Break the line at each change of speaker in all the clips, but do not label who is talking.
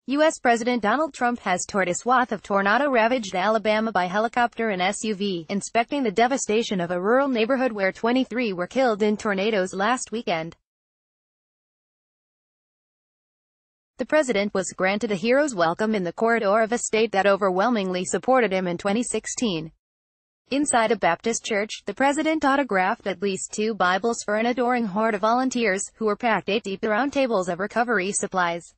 U.S. President Donald Trump has toured a swath of tornado-ravaged Alabama by helicopter and SUV, inspecting the devastation of a rural neighborhood where 23 were killed in tornadoes last weekend. The president was granted a hero's welcome in the corridor of a state that overwhelmingly supported him in 2016. Inside a Baptist church, the president autographed at least 2 Bibles for an adoring horde of volunteers, who were packed 8 deep around tables of recovery supplies.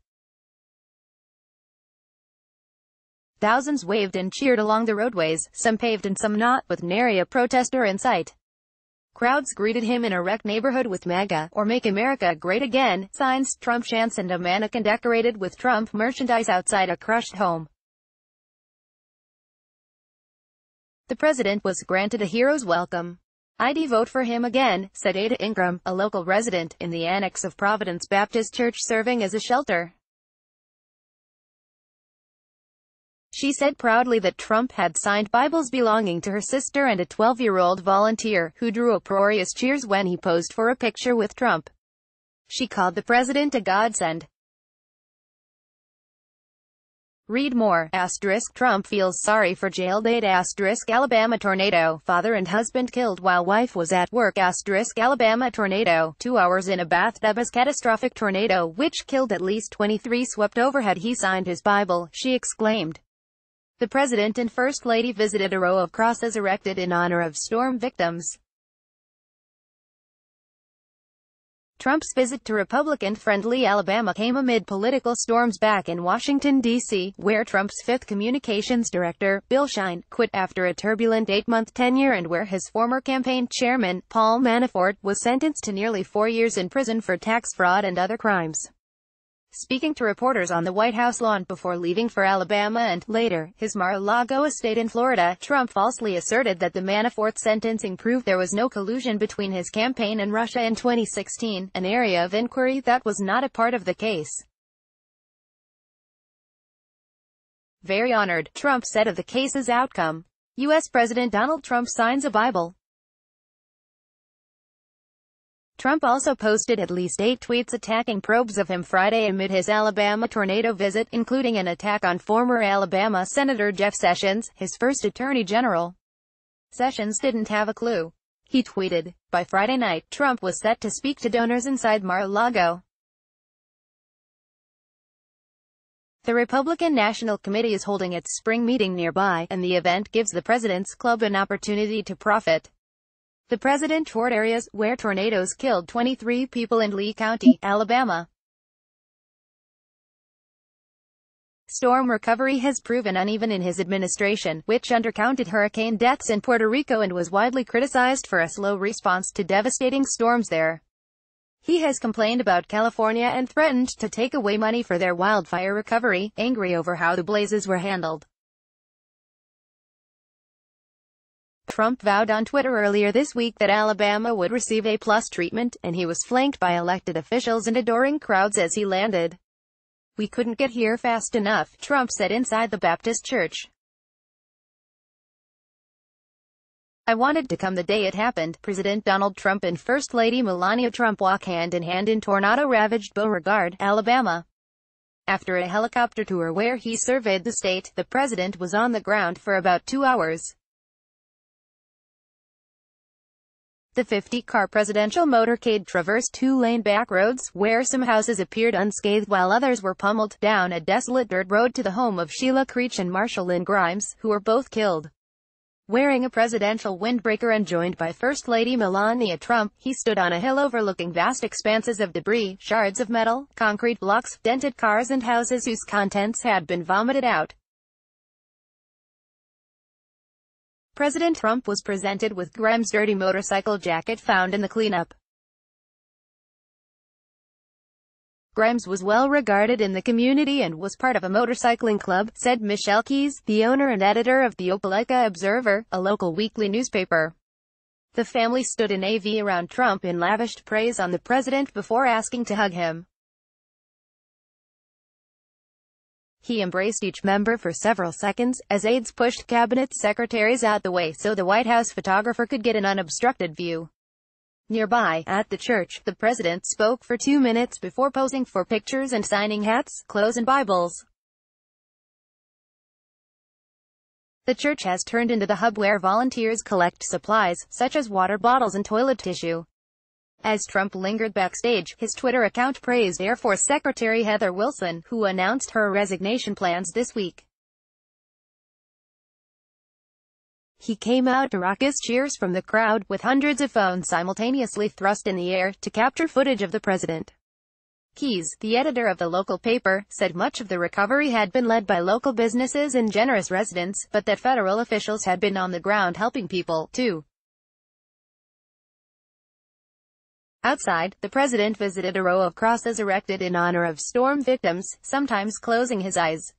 Thousands waved and cheered along the roadways, some paved and some not, with nary a protester in sight. Crowds greeted him in a wrecked neighborhood with MAGA, or Make America Great Again, signs, Trump chants, and a mannequin decorated with Trump merchandise outside a crushed home. The president was granted a hero's welcome. "I'd vote for him again," said Ada Ingram, a local resident, in the annex of Providence Baptist Church serving as a shelter. She said proudly that Trump had signed Bibles belonging to her sister and a 12-year-old volunteer, who drew uproarious cheers when he posed for a picture with Trump. She called the president a godsend. Read more. Trump feels sorry for jailed aide. Alabama tornado. Father and husband killed while wife was at work. Alabama tornado. 2 hours in a bathtub as catastrophic tornado, which killed at least 23, swept overhead. He signed his Bible, she exclaimed. The president and First Lady visited a row of crosses erected in honor of storm victims. Trump's visit to Republican-friendly Alabama came amid political storms back in Washington, D.C., where Trump's fifth communications director, Bill Shine, quit after a turbulent 8-month tenure and where his former campaign chairman, Paul Manafort, was sentenced to nearly 4 years in prison for tax fraud and other crimes. Speaking to reporters on the White House lawn before leaving for Alabama and, later, his Mar-a-Lago estate in Florida, Trump falsely asserted that the Manafort sentencing proved there was no collusion between his campaign and Russia in 2016, an area of inquiry that was not a part of the case. Very honored, Trump said of the case's outcome. U.S. President Donald Trump signs a Bible. Trump also posted at least 8 tweets attacking probes of him Friday amid his Alabama tornado visit, including an attack on former Alabama Senator Jeff Sessions, his first attorney general. Sessions didn't have a clue. He tweeted, "By Friday night, Trump was set to speak to donors inside Mar-a-Lago." The Republican National Committee is holding its spring meeting nearby, and the event gives the President's Club an opportunity to profit. The president toured areas where tornadoes killed 23 people in Lee County, Alabama. Storm recovery has proven uneven in his administration, which undercounted hurricane deaths in Puerto Rico and was widely criticized for a slow response to devastating storms there. He has complained about California and threatened to take away money for their wildfire recovery, angry over how the blazes were handled. Trump vowed on Twitter earlier this week that Alabama would receive A+ treatment, and he was flanked by elected officials and adoring crowds as he landed. "We couldn't get here fast enough," Trump said inside the Baptist church. "I wanted to come the day it happened." President Donald Trump and First Lady Melania Trump walk hand in hand in tornado-ravaged Beauregard, Alabama. After a helicopter tour where he surveyed the state, the president was on the ground for about 2 hours. The 50-car presidential motorcade traversed 2-lane back roads, where some houses appeared unscathed while others were pummeled, down a desolate dirt road to the home of Sheila Creech and Marshall Lynn Grimes, who were both killed. Wearing a presidential windbreaker and joined by First Lady Melania Trump, he stood on a hill overlooking vast expanses of debris, shards of metal, concrete blocks, dented cars and houses whose contents had been vomited out. President Trump was presented with Grimes' dirty motorcycle jacket found in the cleanup. Grimes was well regarded in the community and was part of a motorcycling club, said Michelle Keyes, the owner and editor of the Opelika Observer, a local weekly newspaper. The family stood in AV around Trump and lavished praise on the president before asking to hug him. He embraced each member for several seconds, as aides pushed cabinet secretaries out the way so the White House photographer could get an unobstructed view. Nearby, at the church, the president spoke for 2 minutes before posing for pictures and signing hats, clothes and Bibles. The church has turned into the hub where volunteers collect supplies, such as water bottles and toilet tissue. As Trump lingered backstage, his Twitter account praised Air Force Secretary Heather Wilson, who announced her resignation plans this week. He came out to raucous cheers from the crowd, with hundreds of phones simultaneously thrust in the air, to capture footage of the president. Keyes, the editor of the local paper, said much of the recovery had been led by local businesses and generous residents, but that federal officials had been on the ground helping people, too. Outside, the president visited a row of crosses erected in honor of storm victims, sometimes closing his eyes.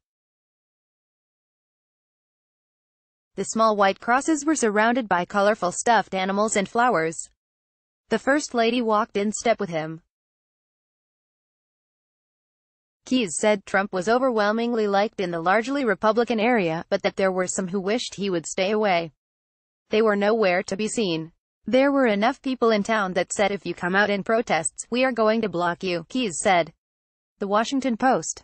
The small white crosses were surrounded by colorful stuffed animals and flowers. The First Lady walked in step with him. Keyes said Trump was overwhelmingly liked in the largely Republican area, but that there were some who wished he would stay away. They were nowhere to be seen. There were enough people in town that said if you come out in protests, we are going to block you, Keyes said. The Washington Post.